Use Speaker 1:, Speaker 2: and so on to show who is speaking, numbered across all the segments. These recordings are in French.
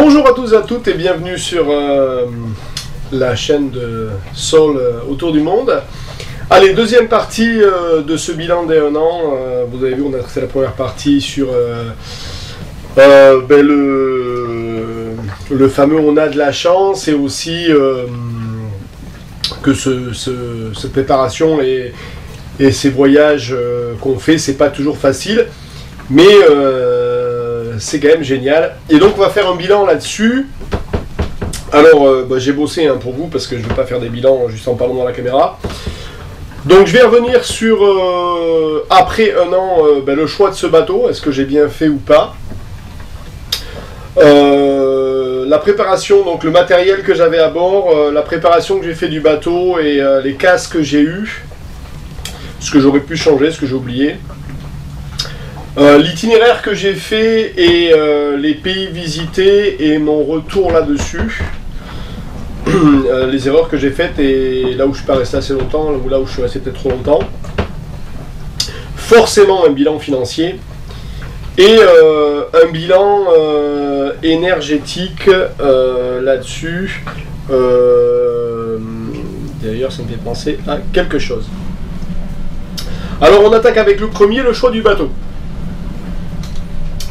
Speaker 1: Bonjour à tous et à toutes et bienvenue sur la chaîne de Sol autour du monde. Allez, deuxième partie de ce bilan des 1 an. Vous avez vu, on a traité la première partie sur le fameux on a de la chance et aussi que cette préparation et ces voyages qu'on fait, c'est pas toujours facile, mais c'est quand même génial. Et donc on va faire un bilan là-dessus. Alors j'ai bossé pour vous parce que je ne veux pas faire des bilans juste en parlant dans la caméra. Donc je vais revenir sur après 1 an le choix de ce bateau, est-ce que j'ai bien fait ou pas. La préparation, donc le matériel que j'avais à bord, la préparation que j'ai fait du bateau et les casques que j'ai eu, ce que j'aurais pu changer, ce que j'ai oublié. L'itinéraire que j'ai fait et les pays visités et mon retour là-dessus, les erreurs que j'ai faites et là où je suis pas resté assez longtemps, ou là où je suis resté peut-être trop longtemps. Forcément un bilan financier et un bilan énergétique là-dessus. D'ailleurs ça me fait penser à quelque chose. Alors on attaque avec le premier, le choix du bateau.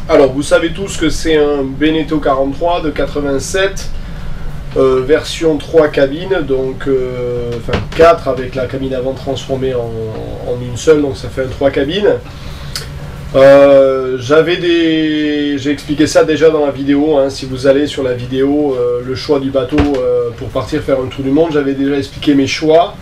Speaker 1: Alors vous savez tous que c'est un Beneteau 43 de 87, version 3 cabines, donc enfin 4 avec la cabine avant transformée en une seule, donc ça fait un 3 cabines. J'ai expliqué ça déjà dans la vidéo, si vous allez sur la vidéo, le choix du bateau pour partir faire un tour du monde, j'avais déjà expliqué mes choix.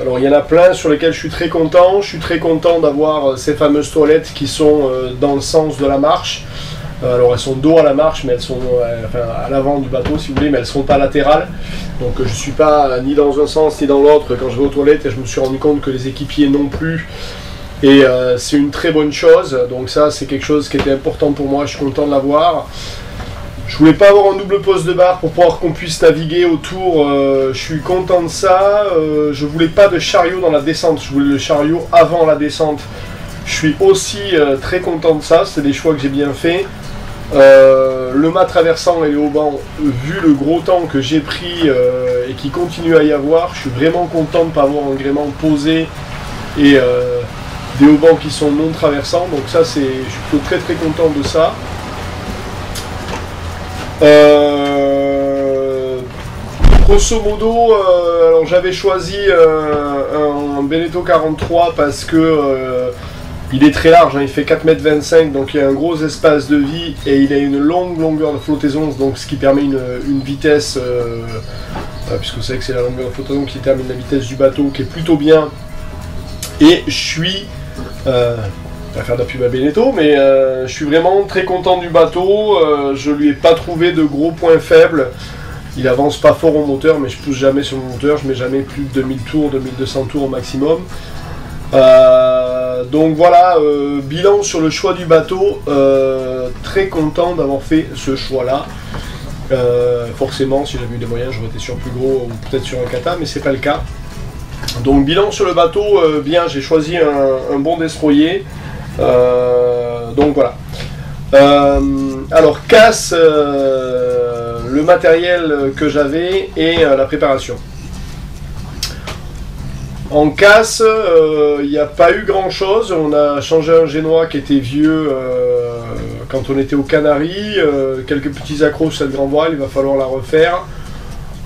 Speaker 1: Alors il y en a plein sur lesquels je suis très content. Je suis très content d'avoir ces fameuses toilettes qui sont dans le sens de la marche. Alors elles sont dos à la marche, mais elles sont à l'avant du bateau si vous voulez, mais elles ne sont pas latérales. Donc je ne suis pas ni dans un sens ni dans l'autre quand je vais aux toilettes, et je me suis rendu compte que les équipiers non plus. Et c'est une très bonne chose. Donc ça c'est quelque chose qui était important pour moi, je suis content de l'avoir. Je voulais pas avoir un double poste de barre pour pouvoir qu'on puisse naviguer autour, je suis content de ça. Je voulais pas de chariot dans la descente, je voulais le chariot avant la descente. Je suis aussi très content de ça, c'est des choix que j'ai bien fait. Le mât traversant et les haubans, vu le gros temps que j'ai pris et qui continue à y avoir, je suis vraiment content de ne pas avoir un gréement posé et des haubans qui sont non traversants, donc ça je suis plutôt très très content de ça. Grosso modo, alors j'avais choisi un Beneteau 43 parce que il est très large, il fait 4,25 m, donc il y a un gros espace de vie et il a une longue longueur de flottaison, donc ce qui permet une vitesse, puisque vous savez que c'est la longueur de flottaison qui détermine la vitesse du bateau, qui est plutôt bien. Et je suis pas faire de la pub à Beneteau, mais je suis vraiment très content du bateau. Je lui ai pas trouvé de gros points faibles. Il avance pas fort au moteur, mais je pousse jamais sur mon moteur, je mets jamais plus de 2000 tours, 2200 tours au maximum. Donc voilà, bilan sur le choix du bateau, très content d'avoir fait ce choix là. Forcément si j'avais eu des moyens j'aurais été sur plus gros ou peut-être sur un kata, mais c'est pas le cas. Donc bilan sur le bateau, bien, j'ai choisi un bon destroyer. Donc voilà. Alors casse, le matériel que j'avais et la préparation. En casse, il n'y a pas eu grand chose. On a changé un génois qui était vieux quand on était aux Canaries, quelques petits accros sur cette grand voile, il va falloir la refaire.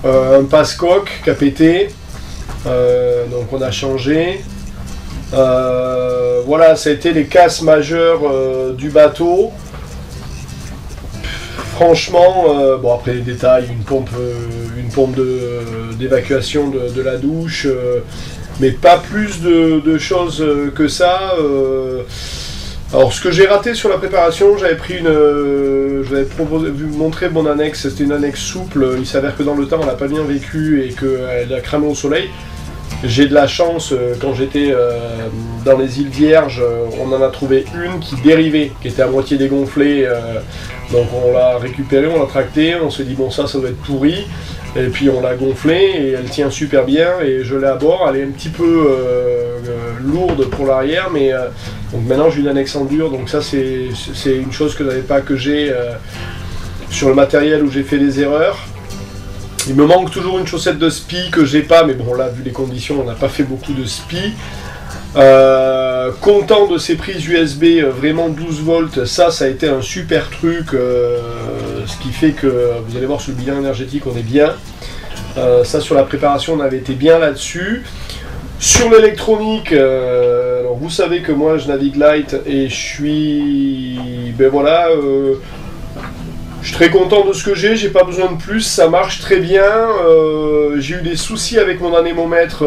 Speaker 1: Un passe-coque qui a pété, donc on a changé. Voilà, ça a été les casses majeures du bateau. Franchement, bon après les détails, une pompe d'évacuation de la douche, mais pas plus de choses que ça. Alors ce que j'ai raté sur la préparation, j'avais pris je vous avais montré mon annexe, c'était une annexe souple, il s'avère que dans le temps elle n'a pas bien vécu et qu'elle a cramé au soleil. J'ai de la chance, quand j'étais dans les îles Vierges, on en a trouvé une qui dérivait, qui était à moitié dégonflée. Donc on l'a récupérée, on l'a tractée, on s'est dit bon ça doit être pourri. Et puis on l'a gonflée et elle tient super bien et je l'ai à bord. Elle est un petit peu lourde pour l'arrière, mais donc maintenant j'ai une annexe en dur, donc ça c'est une chose que j'avais pas, que j'ai sur le matériel où j'ai fait des erreurs. Il me manque toujours une chaussette de spi que j'ai pas, mais bon là vu les conditions on n'a pas fait beaucoup de spi. Content de ces prises USB vraiment 12 volts, ça a été un super truc, ce qui fait que vous allez voir sur le bilan énergétique on est bien. Ça sur la préparation on avait été bien là-dessus. Sur l'électronique, alors vous savez que moi je navigue light et je suis, ben voilà, je suis très content de ce que j'ai pas besoin de plus, ça marche très bien. J'ai eu des soucis avec mon anémomètre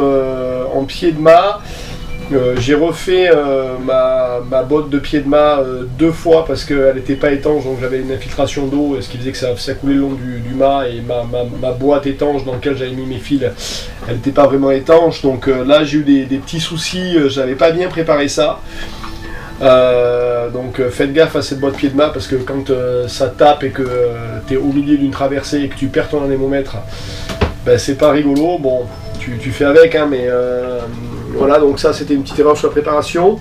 Speaker 1: en pied de mât. J'ai refait ma botte de pied de mât 2 fois parce qu'elle n'était pas étanche, donc j'avais une infiltration d'eau, ce qui faisait que ça coulait le long du mât, et ma boîte étanche dans laquelle j'avais mis mes fils, elle n'était pas vraiment étanche, donc là j'ai eu des petits soucis, j'avais pas bien préparé ça. Donc faites gaffe à cette boîte pied de mât parce que quand ça tape et que tu es au milieu d'une traversée et que tu perds ton anémomètre, ben, c'est pas rigolo. Bon, tu fais avec, hein, mais voilà, donc ça c'était une petite erreur sur la préparation.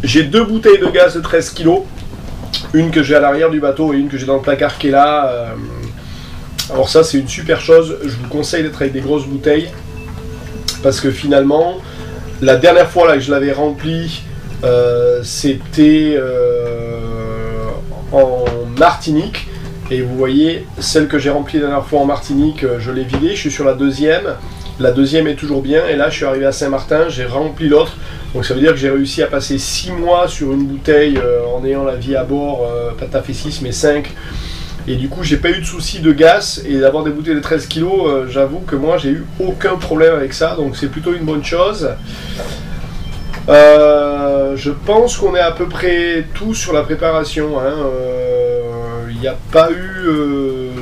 Speaker 1: J'ai 2 bouteilles de gaz de 13 kg, une que j'ai à l'arrière du bateau et une que j'ai dans le placard qui est là. Alors ça c'est une super chose, je vous conseille d'être avec des grosses bouteilles parce que finalement la dernière fois là que je l'avais rempli, c'était en Martinique. Et vous voyez, celle que j'ai remplie la dernière fois en Martinique, je l'ai vidée, je suis sur la deuxième. La deuxième est toujours bien, et là je suis arrivé à Saint-Martin, j'ai rempli l'autre. Donc ça veut dire que j'ai réussi à passer 6 mois sur une bouteille en ayant la vie à bord, pas tout à fait 6 mais 5. Et du coup j'ai pas eu de souci de gaz, et d'avoir des bouteilles de 13 kg, j'avoue que moi j'ai eu aucun problème avec ça, donc c'est plutôt une bonne chose. Je pense qu'on est à peu près tout sur la préparation, hein. Il n'y a pas eu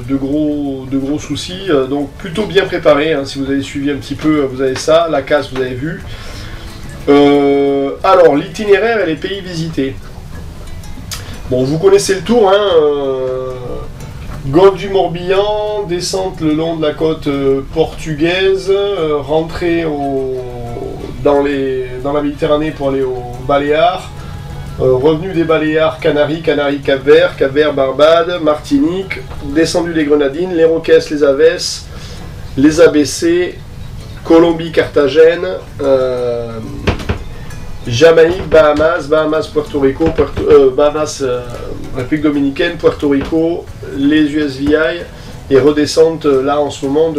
Speaker 1: de gros soucis, donc plutôt bien préparé, hein. Si vous avez suivi un petit peu, vous avez ça, la casse vous avez vu. Alors l'itinéraire et les pays visités. Bon, vous connaissez le tour, hein, Golfe du Morbihan, descente le long de la côte portugaise, rentrée dans la Méditerranée pour aller aux Baléares. Revenu des Baléares, Canaries, Cap-Vert, Barbade, Martinique, descendu les Grenadines, les Roquesses, les Aves, les ABC, Colombie, Carthagène, Jamaïque, Bahamas, Puerto Rico, Bahamas, République Dominicaine, Puerto Rico, les USVI, et redescente là en ce moment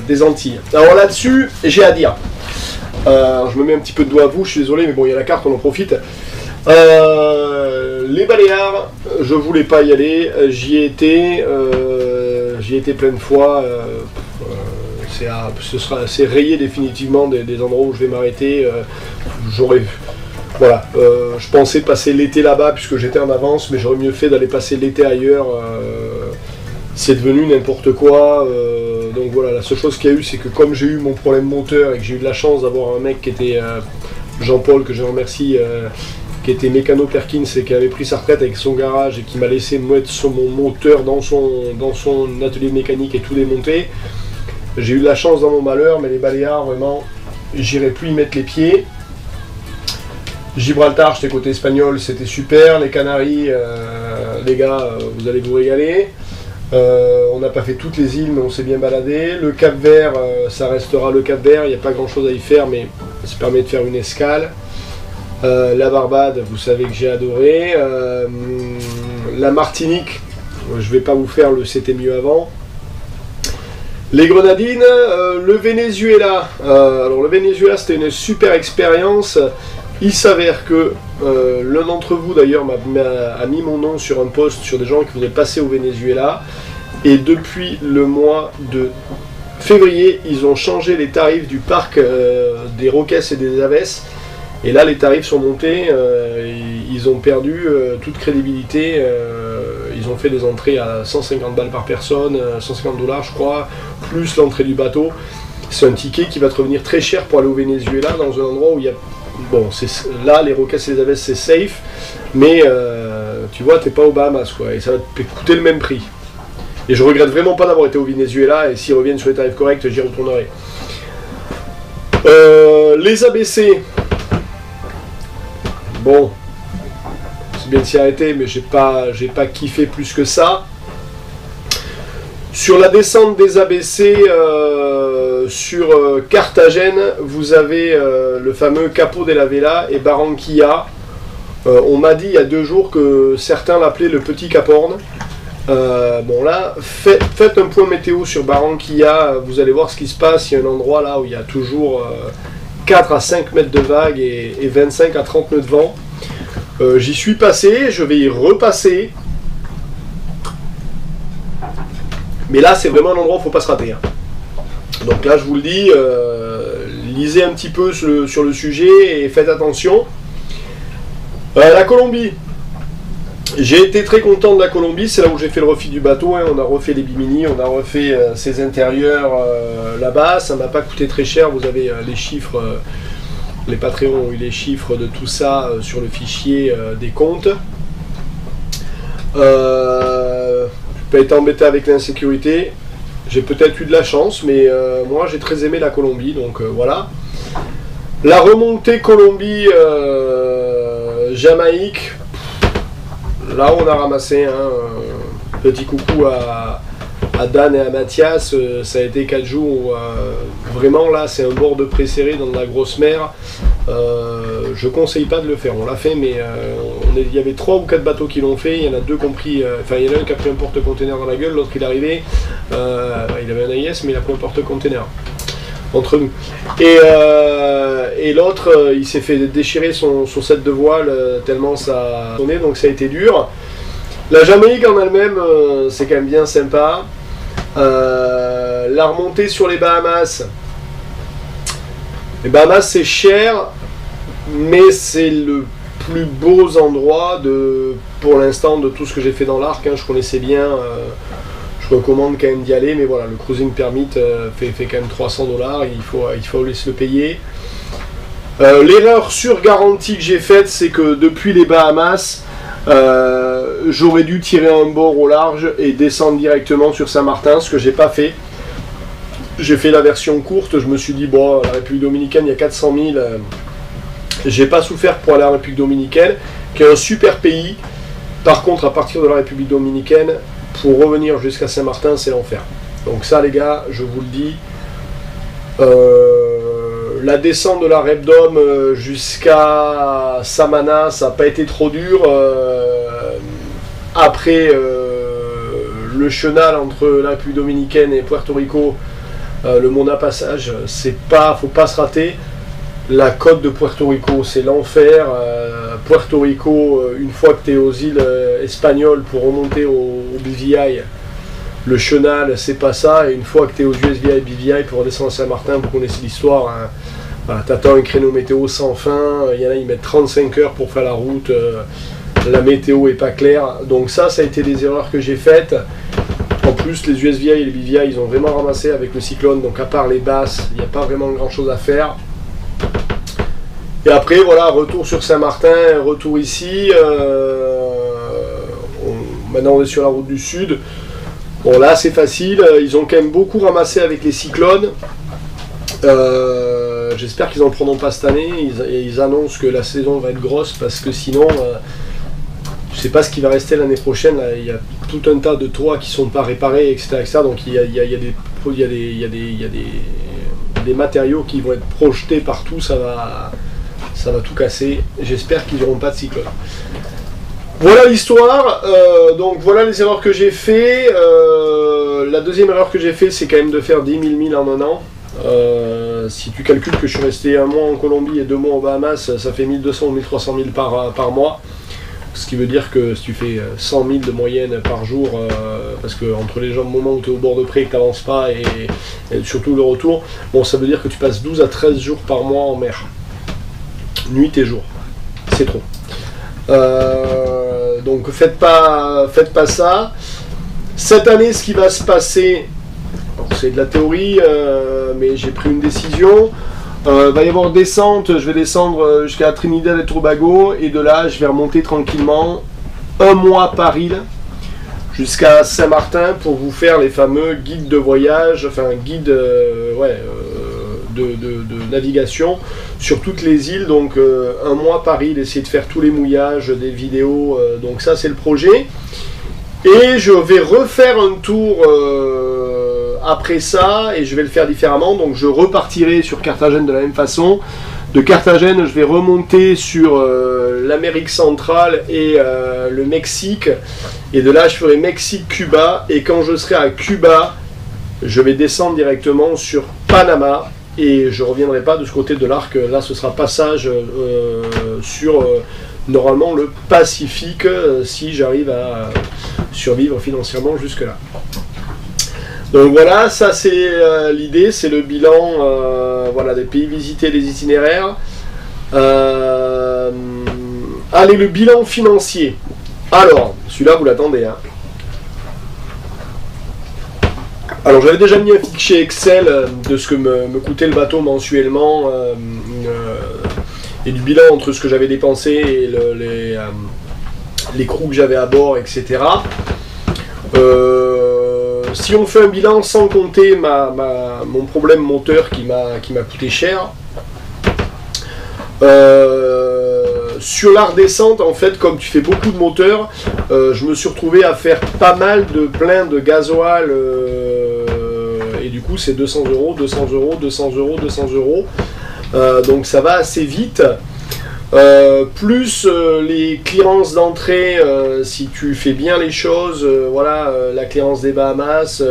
Speaker 1: des Antilles. Alors là-dessus, j'ai à dire. Je me mets un petit peu de doigt à vous, je suis désolé, mais bon, il y a la carte, on en profite. Les Baléares, je voulais pas y aller, j'y ai été plein de fois. C'est rayé définitivement des endroits où je vais m'arrêter. Voilà, je pensais passer l'été là-bas puisque j'étais en avance, mais j'aurais mieux fait d'aller passer l'été ailleurs. C'est devenu n'importe quoi. Donc voilà, la seule chose qu'il y a eu, c'est que comme j'ai eu mon problème moteur et que j'ai eu de la chance d'avoir un mec qui était Jean-Paul, que je remercie, qui était mécano Perkins et qui avait pris sa retraite avec son garage et qui m'a laissé mettre mon moteur dans son atelier de mécanique et tout démonter. J'ai eu de la chance dans mon malheur, mais les Baléares, vraiment, j'irai plus y mettre les pieds. Gibraltar, j'étais côté espagnol, c'était super. Les Canaries, les gars, vous allez vous régaler. On n'a pas fait toutes les îles, mais on s'est bien baladé. Le Cap-Vert, ça restera le Cap-Vert, il n'y a pas grand-chose à y faire, mais ça permet de faire une escale. La Barbade, vous savez que j'ai adoré. La Martinique, je ne vais pas vous faire le c'était mieux avant. Les Grenadines, le Venezuela. Alors le Venezuela, c'était une super expérience. Il s'avère que l'un d'entre vous d'ailleurs a mis mon nom sur un post sur des gens qui voudraient passer au Venezuela. Et depuis le mois de février, ils ont changé les tarifs du parc des Roquesses et des Aves. Et là, les tarifs sont montés, ils ont perdu toute crédibilité. ils ont fait des entrées à 150 balles par personne, 150 $ je crois, plus l'entrée du bateau. C'est un ticket qui va te revenir très cher pour aller au Venezuela, dans un endroit où il y a... Bon, là, les Roques Elizabeth, c'est safe, mais tu vois, t'es pas aux Bahamas, quoi, et ça va te coûter le même prix. Et je regrette vraiment pas d'avoir été au Venezuela, et s'ils reviennent sur les tarifs corrects, j'y retournerai. Les ABC. Bon, c'est bien de s'y arrêter, mais j'ai pas kiffé plus que ça. Sur la descente des ABC sur Carthagène, vous avez le fameux Capo de la Vela et Barranquilla. On m'a dit il y a 2 jours que certains l'appelaient le Petit Cap Horn. Bon là, faites un point météo sur Barranquilla, vous allez voir ce qui se passe. Il y a un endroit là où il y a toujours 4 à 5 mètres de vagues et 25 à 30 nœuds de vent. J'y suis passé, je vais y repasser. Mais là, c'est vraiment un endroit où il ne faut pas se rater. Hein. Donc là, je vous le dis, lisez un petit peu sur le sujet et faites attention. La Colombie. J'ai été très content de la Colombie, c'est là où j'ai fait le refit du bateau, hein. On a refait les bimini, on a refait ses intérieurs là-bas, ça m'a pas coûté très cher, vous avez les chiffres, les Patreons ont eu les chiffres de tout ça sur le fichier des comptes. J'ai pas été embêté avec l'insécurité, j'ai peut-être eu de la chance, mais moi j'ai très aimé la Colombie, donc voilà. La remontée Colombie-Jamaïque, là on a ramassé un petit coucou à Dan et à Mathias, ça a été 4 jours, vraiment là c'est un bord de préserré dans de la grosse mer, je conseille pas de le faire, on l'a fait mais il y avait 3 ou 4 bateaux qui l'ont fait, il y en a 2 qui ont pris, enfin il y en a un qui a pris un porte-container dans la gueule, l'autre il est arrivé, il avait un AIS mais il a pris un porte-container. Entre nous. Et l'autre, il s'est fait déchirer son set de voile tellement ça a tourné, donc ça a été dur. La Jamaïque en elle-même, c'est quand même bien sympa. La remontée sur les Bahamas. Les Bahamas, c'est cher, mais c'est le plus beau endroit pour l'instant de tout ce que j'ai fait dans l'arc. Hein, je connaissais bien. Je recommande quand même d'y aller, mais voilà, le cruising permit fait quand même 300 $, il faut laisser le payer. L'erreur sur garantie que j'ai faite, c'est que depuis les Bahamas, j'aurais dû tirer un bord au large et descendre directement sur Saint-Martin, ce que j'ai pas fait. J'ai fait la version courte, je me suis dit, bon, la République Dominicaine, il y a 400 000, j'ai pas souffert pour aller à la République Dominicaine, qui est un super pays. Par contre, à partir de la République Dominicaine, pour revenir jusqu'à Saint-Martin, c'est l'enfer. Donc ça, les gars, je vous le dis. La descente de la Repdom jusqu'à Samana, ça n'a pas été trop dur. Après le chenal entre la République Dominicaine et Puerto Rico, le Mona Passage, faut pas se rater. La côte de Puerto Rico, c'est l'enfer. Puerto Rico, une fois que tu es aux îles espagnoles pour remonter au BVI, le chenal, c'est pas ça. Et une fois que tu es aux USVI et BVI pour redescendre à Saint-Martin, vous connaissez l'histoire. Hein. Voilà, t'attends un créneau météo sans fin. Il y en a, ils mettent 35 heures pour faire la route. La météo est pas claire. Donc ça a été des erreurs que j'ai faites. En plus, les USVI et les BVI, ils ont vraiment ramassé avec le cyclone. Donc à part les basses, il n'y a pas vraiment grand chose à faire. Et après, voilà, retour sur Saint-Martin, retour ici. Maintenant, on est sur la route du Sud. Bon, là, c'est facile. Ils ont quand même beaucoup ramassé avec les cyclones. J'espère qu'ils n'en prendront pas cette année. Ils annoncent que la saison va être grosse parce que sinon, je ne sais pas ce qui va rester l'année prochaine. Là, il y a tout un tas de toits qui ne sont pas réparés, etc., etc. Donc, il y a des matériaux qui vont être projetés partout. Ça va tout casser. J'espère qu'ils n'auront pas de cyclone. Voilà l'histoire. Donc voilà les erreurs que j'ai fait. La deuxième erreur que j'ai fait, c'est quand même de faire 10 000 milles en un an. Si tu calcules que je suis resté 1 mois en Colombie et 2 mois aux Bahamas, ça fait 1200 ou 1300 000 par mois. Ce qui veut dire que si tu fais 100 000 de moyenne par jour, parce que entre les moments où tu es au bord de près et que tu n'avances pas, et surtout le retour, bon, ça veut dire que tu passes 12 à 13 jours par mois en mer. Nuit et jour. C'est trop. Donc donc faites pas ça. Cette année, ce qui va se passer, c'est de la théorie, mais j'ai pris une décision. Va y avoir descente, je vais descendre jusqu'à Trinidad et Tobago, et de là, je vais remonter tranquillement 1 mois par île, jusqu'à Saint-Martin, pour vous faire les fameux guides de voyage, enfin guides de navigation sur toutes les îles, donc 1 mois par île, essayer de faire tous les mouillages, des vidéos, donc ça c'est le projet. Et je vais refaire un tour après ça, et je vais le faire différemment, donc je repartirai sur Carthagène de la même façon. De Carthagène, je vais remonter sur l'Amérique centrale et le Mexique, et de là je ferai Mexique-Cuba, et quand je serai à Cuba, je vais descendre directement sur Panama, et je ne reviendrai pas de ce côté de l'arc. Là ce sera passage sur normalement le Pacifique, si j'arrive à survivre financièrement jusque là. Donc voilà, ça c'est l'idée, c'est le bilan voilà, des pays visités, des itinéraires. Allez, le bilan financier. Alors, celui-là vous l'attendez, hein. Alors j'avais déjà mis un fichier Excel de ce que me coûtait le bateau mensuellement, et du bilan entre ce que j'avais dépensé et les crews que j'avais à bord, etc. Si on fait un bilan sans compter mon problème moteur qui m'a coûté cher, sur la redescente, en fait, comme tu fais beaucoup de moteurs, je me suis retrouvé à faire pas mal de plein de gasoil, et du coup c'est 200 euros, 200 euros, 200 euros, 200 euros. Donc ça va assez vite. Plus les clearances d'entrée, si tu fais bien les choses, voilà, la clearance des Bahamas,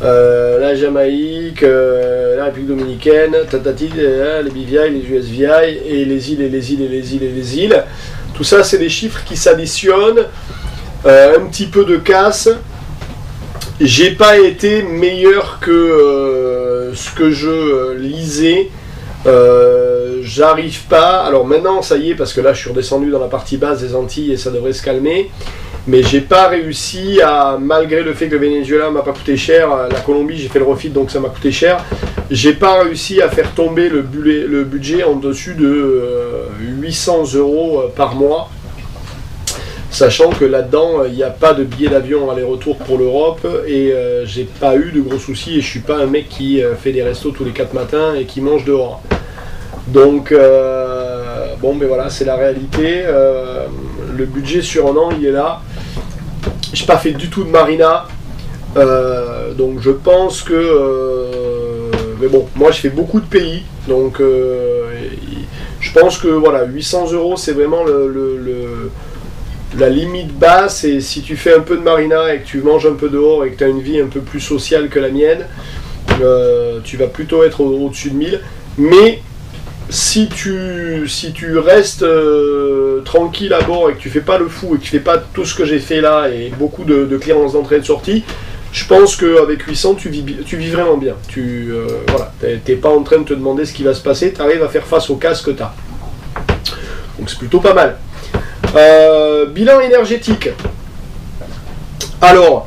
Speaker 1: la Jamaïque, la République Dominicaine, les BVI, les USVI, et les îles, et les îles, et les îles, et les îles. Tout ça, c'est des chiffres qui s'additionnent, un petit peu de casse. J'ai pas été meilleur que ce que je lisais. J'arrive pas, alors maintenant ça y est, parce que là je suis redescendu dans la partie basse des Antilles et ça devrait se calmer, mais j'ai pas réussi à, malgré le fait que le Venezuela m'a pas coûté cher, la Colombie j'ai fait le refit donc ça m'a coûté cher, j'ai pas réussi à faire tomber le budget en dessus de 800 euros par mois, sachant que là-dedans il n'y a pas de billet d'avion aller-retour pour l'Europe, et j'ai pas eu de gros soucis, et je suis pas un mec qui fait des restos tous les 4 matins et qui mange dehors. Donc, bon, ben voilà, c'est la réalité. Le budget sur un an, il est là. Je n'ai pas fait du tout de marina. Donc, je pense que... mais bon, moi, je fais beaucoup de pays. Donc, je pense que, voilà, 800 euros, c'est vraiment la limite basse. Et si tu fais un peu de marina et que tu manges un peu dehors et que tu as une vie un peu plus sociale que la mienne, tu vas plutôt être au-dessus de 1000. Mais... Si tu restes tranquille à bord et que tu fais pas le fou et que tu fais pas tout ce que j'ai fait là et beaucoup de clearance d'entrée et de sortie, je pense qu'avec 800 tu vis vraiment bien. Voilà, t'es pas en train de te demander ce qui va se passer, tu arrives à faire face au casse que tu as. Donc c'est plutôt pas mal. Bilan énergétique. Alors,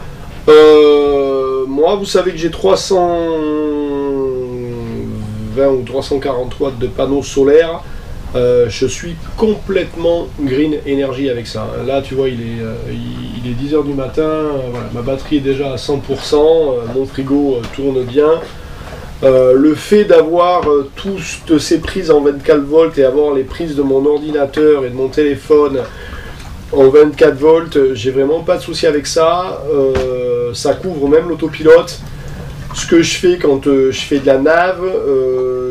Speaker 1: moi vous savez que j'ai 320 ou 340 watts de panneaux solaires. Je suis complètement green energy avec ça. Là tu vois il est 10h du matin, voilà, ma batterie est déjà à 100%, mon frigo tourne bien. Le fait d'avoir toutes ces prises en 24 volts et avoir les prises de mon ordinateur et de mon téléphone en 24 volts, j'ai vraiment pas de souci avec ça. Ça couvre même l'autopilote. Ce que je fais quand je fais de la nave,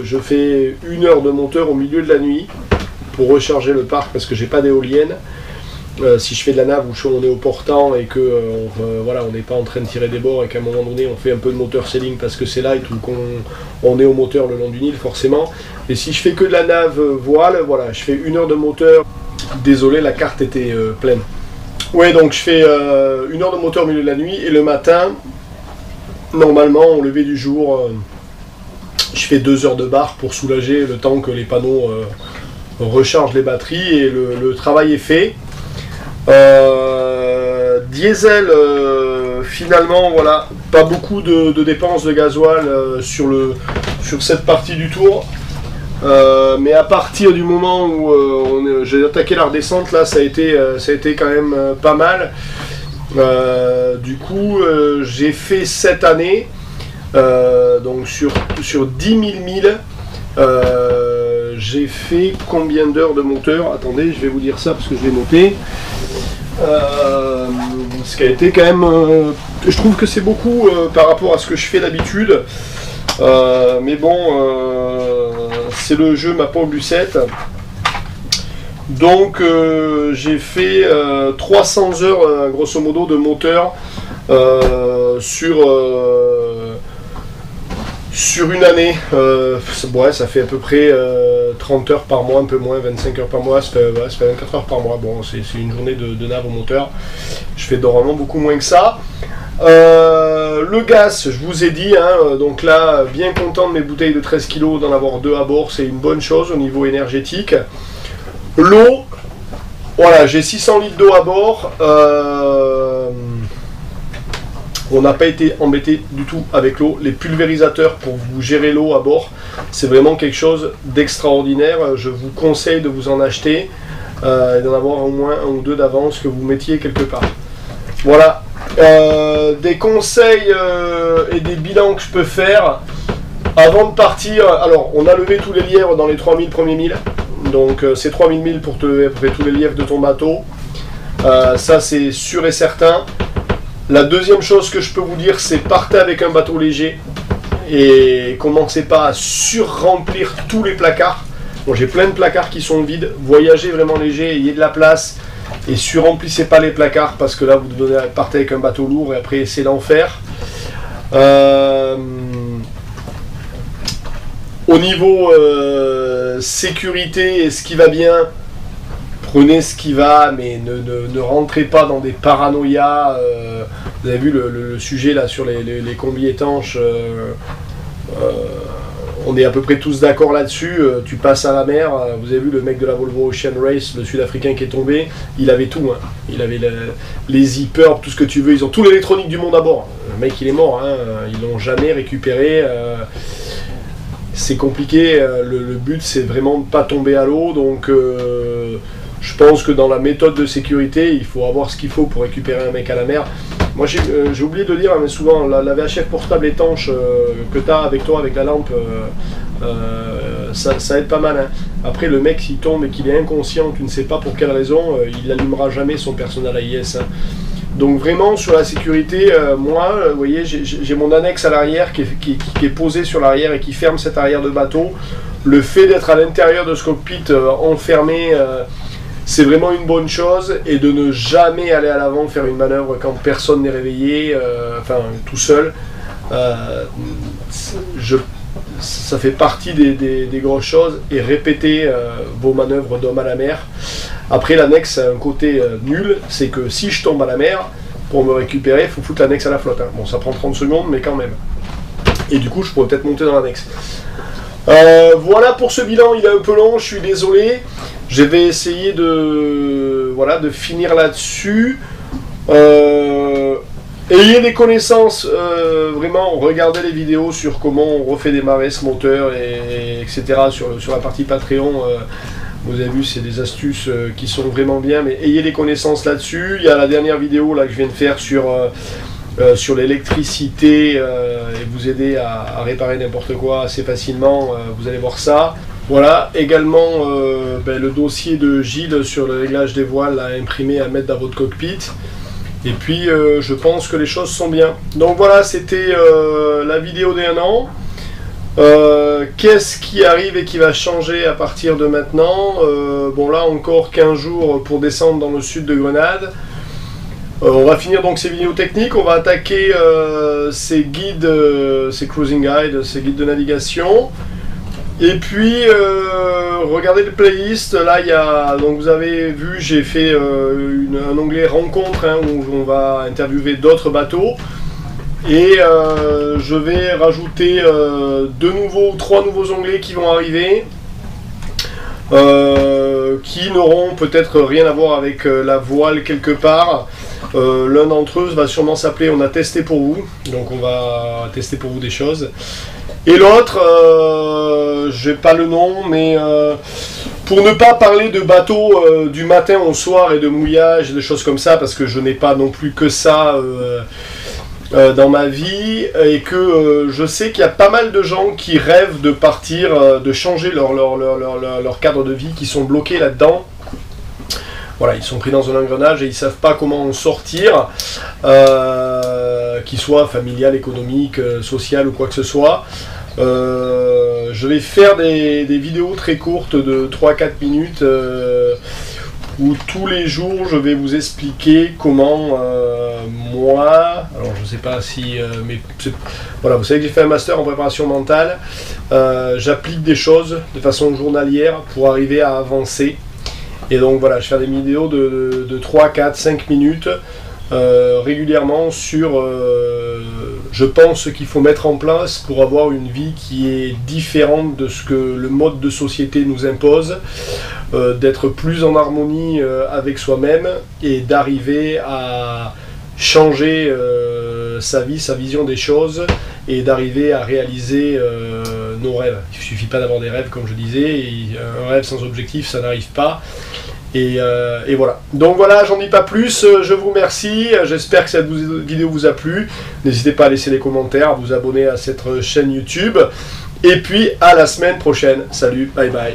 Speaker 1: je fais 1 heure de moteur au milieu de la nuit pour recharger le parc parce que j'ai pas d'éolienne. Si je fais de la nave où on est au portant et que voilà, on n'est pas en train de tirer des bords et qu'à un moment donné on fait un peu de moteur sailing parce que c'est light ou qu'on est au moteur le long du Nil forcément. Et si je fais que de la nave voile, voilà, je fais 1 heure de moteur. Désolé, la carte était pleine. Ouais, donc je fais 1 heure de moteur au milieu de la nuit et le matin, normalement au lever du jour, je fais 2 heures de barre pour soulager le temps que les panneaux rechargent les batteries et le travail est fait. Diesel, finalement, voilà, pas beaucoup de dépenses de gasoil sur cette partie du tour. Mais à partir du moment où j'ai attaqué la redescente, là, ça a été quand même pas mal. Du coup, j'ai fait cette année, donc sur 10 000 milles, j'ai fait combien d'heures de moteur? Attendez, je vais vous dire ça parce que je l'ai noté. Ce qui a été quand même, je trouve que c'est beaucoup par rapport à ce que je fais d'habitude. Mais bon, c'est le jeu ma pauvre Lucette. Donc j'ai fait 300 heures grosso modo de moteur sur une année. Ouais, ça fait à peu près 30 heures par mois, un peu moins, 25 heures par mois, ça fait 24 heures par mois. Bon, c'est une journée de nav au moteur. Je fais normalement beaucoup moins que ça. Le gaz, je vous ai dit, hein, donc là, bien content de mes bouteilles de 13 kg, d'en avoir 2 à bord, c'est une bonne chose au niveau énergétique. L'eau, voilà, j'ai 600 litres d'eau à bord. On n'a pas été embêté du tout avec l'eau. Les pulvérisateurs pour vous gérer l'eau à bord, c'est vraiment quelque chose d'extraordinaire. Je vous conseille de vous en acheter et d'en avoir au moins 1 ou 2 d'avance que vous mettiez quelque part. Voilà. Des conseils et des bilans que je peux faire avant de partir. Alors, on a levé tous les lièvres dans les 3000 premiers milles. Donc, c'est 3000 milles pour à peu près tous les lièvres de ton bateau. Ça, c'est sûr et certain. La deuxième chose que je peux vous dire, c'est partez avec un bateau léger et commencez pas à surremplir tous les placards. Bon, j'ai plein de placards qui sont vides. Voyagez vraiment léger, ayez de la place et surremplissez pas les placards parce que là, vous devez partir avec un bateau lourd et après, c'est l'enfer. Au niveau sécurité et ce qui va bien, prenez ce qui va, mais ne rentrez pas dans des paranoïas. Vous avez vu le sujet là sur les combis étanches. On est à peu près tous d'accord là-dessus. Tu passes à la mer. Vous avez vu le mec de la Volvo Ocean Race, le Sud-Africain qui est tombé. Il avait tout. Hein. Il avait les zippers, tout ce que tu veux. Ils ont tout l'électronique du monde à bord. Le mec, il est mort. Hein. Ils l'ont jamais récupéré. C'est compliqué. Le but, c'est vraiment de ne pas tomber à l'eau. Donc, je pense que dans la méthode de sécurité, il faut avoir ce qu'il faut pour récupérer un mec à la mer. Moi, j'ai oublié de dire, mais souvent, la VHF portable étanche que tu as avec toi, avec la lampe, ça aide pas mal. Hein. Après, le mec, s'il tombe et qu'il est inconscient, tu ne sais pas pour quelle raison, il n'allumera jamais son personnel AIS. Hein. Donc vraiment, sur la sécurité, moi, vous voyez, j'ai mon annexe à l'arrière qui est posée sur l'arrière et qui ferme cet arrière de bateau. Le fait d'être à l'intérieur de ce cockpit enfermé, c'est vraiment une bonne chose, et de ne jamais aller à l'avant faire une manœuvre quand personne n'est réveillé, enfin tout seul. Ça fait partie des grosses choses, et répéter vos manœuvres d'homme à la mer. Après, l'annexe a un côté nul, c'est que si je tombe à la mer, pour me récupérer, il faut foutre l'annexe à la flotte. Hein. Bon, ça prend 30 secondes, mais quand même. Et du coup, je pourrais peut-être monter dans l'annexe. Voilà pour ce bilan, il est un peu long, je suis désolé. Je vais essayer de finir là-dessus. Ayez des connaissances, vraiment, regardez les vidéos sur comment on refait démarrer ce moteur, etc. Sur la partie Patreon. Vous avez vu, c'est des astuces qui sont vraiment bien, mais ayez des connaissances là-dessus. Il y a la dernière vidéo là, que je viens de faire sur l'électricité et vous aider à réparer n'importe quoi assez facilement. Vous allez voir ça. Voilà, également le dossier de Gilles sur le réglage des voiles à imprimer, à mettre dans votre cockpit. Et puis je pense que les choses sont bien. Donc voilà, c'était la vidéo d'1 an. Qu'est-ce qui arrive et qui va changer à partir de maintenant? Bon là encore 15 jours pour descendre dans le sud de Grenade. On va finir donc ces vidéos techniques, on va attaquer ces guides, ces cruising guides, ces guides de navigation. Et puis regardez le playlist, là il y a, donc vous avez vu, j'ai fait un onglet rencontre hein, où on va interviewer d'autres bateaux. Et je vais rajouter 3 nouveaux onglets qui vont arriver. qui n'auront peut-être rien à voir avec la voile quelque part. L'un d'entre eux va sûrement s'appeler On a testé pour vous, donc on va tester pour vous des choses. Et l'autre, j'ai pas le nom, mais pour ne pas parler de bateau du matin au soir et de mouillage et des choses comme ça, parce que je n'ai pas non plus que ça dans ma vie, et que je sais qu'il y a pas mal de gens qui rêvent de partir, de changer leur cadre de vie, qui sont bloqués là-dedans. Voilà, ils sont pris dans un engrenage et ils ne savent pas comment en sortir, qu'il soit familial, économique, social ou quoi que ce soit. Je vais faire des vidéos très courtes de 3-4 minutes où tous les jours je vais vous expliquer comment moi, alors je ne sais pas si, mais voilà, vous savez que j'ai fait un master en préparation mentale, j'applique des choses de façon journalière pour arriver à avancer. Et donc voilà, je fais des vidéos de 3, 4, 5 minutes régulièrement sur, je pense, ce qu'il faut mettre en place pour avoir une vie qui est différente de ce que le mode de société nous impose, d'être plus en harmonie avec soi-même et d'arriver à changer sa vie, sa vision des choses et d'arriver à réaliser nos rêves. Il ne suffit pas d'avoir des rêves, comme je disais, et un rêve sans objectif, ça n'arrive pas. Et voilà. Donc voilà, j'en dis pas plus, je vous remercie, j'espère que cette vidéo vous a plu. N'hésitez pas à laisser des commentaires, à vous abonner à cette chaîne YouTube. Et puis à la semaine prochaine. Salut, bye bye.